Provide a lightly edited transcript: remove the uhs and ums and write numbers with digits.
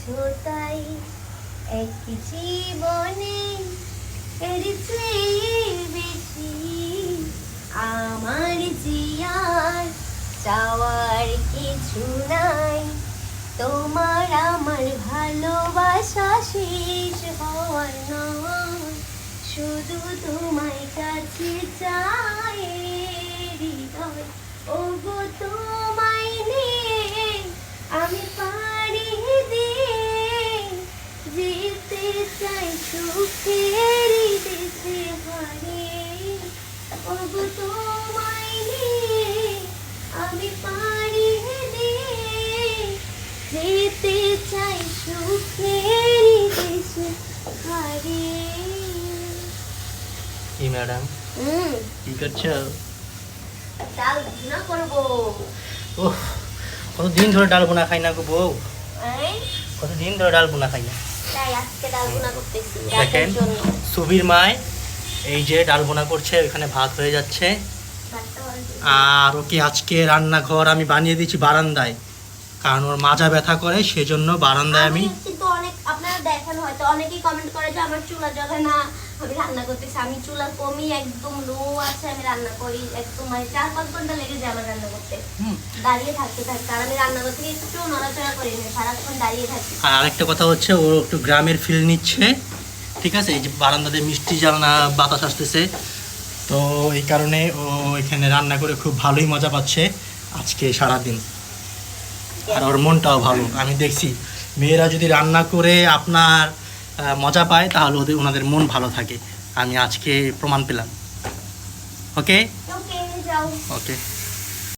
দিয়েছো তাই এক জীবনে এর চেয়ে বেশি আমার জিয়ার চাওয়ার কিছু নাই। তোমার আমার ভালোবাসা শেষ হওয়ার নয়, শুধু তোমায় কাছে চাই হৃদয়। ওগো তোমায় নিয়ে আমি পারি দিয়ে যেতে চাই সুখের দেশে হারিয়ে। ওগো তোমায় নিয়ে আমি পারি দিয়ে যেতে চাই সুখের দেশে হারিয়ে। কি ম্যাডাম কি করছো? ডাল ভুনা করবো। ওহ, কতদিন ধরে ডাল বোনা খাই না গো বউ, এই, কতদিন ধরে ডাল বোনা খাই না। তাই আজকে ডাল ভুনা করতেছি দেখেন রাতের জন্য। সুবীর মায় এই যে ডাল বোনা করছে, ওখানে ভাত হয়ে যাচ্ছে। ভাতটা অলরেডি আর ওকে আজকে রান্নাঘর আমি বানিয়ে দিয়েছি বারান্দায়, কারণ ওর মাজা ব্যথা করে, সেজন্য বারান্দায় আমি কিন্তু অনেক আপনারা দেখেন হয়তো অনেকেই কমেন্ট করে যে আমার চুলা জ্বলে না, আমি রান্না করতেছি। আমি চুলা কমই একদম লো আছে, আমি রান্না করি একদম মানে 4-5 ঘন্টা লেগে যায় আমার রান্না করতে। দাঁড়িয়ে থাকতে থাকতে, আর আমি রান্না করতে গিয়ে একটু নড়াচড়া করি না, সারাক্ষণ দাঁড়িয়ে থাকি। আর আরেকটা কথা হচ্ছে, ও একটু গ্রামের ফিল নিচ্ছে, ঠিক আছে। এই যে বারান্দাতে মিষ্টি জানা বাতাস আসতেছে, তো এই কারণে ও এখানে রান্না করে খুব ভালোই মজা পাচ্ছে আজকে সারাদিন। আর ওর মনটাও ভালো, আমি দেখছি মেয়েরা যদি রান্না করে আপনার মজা পায় তাহলে ওনাদের মন ভালো থাকে। আমি আজকে প্রমাণ পেলাম। ওকে ওকে যাও। ওকে।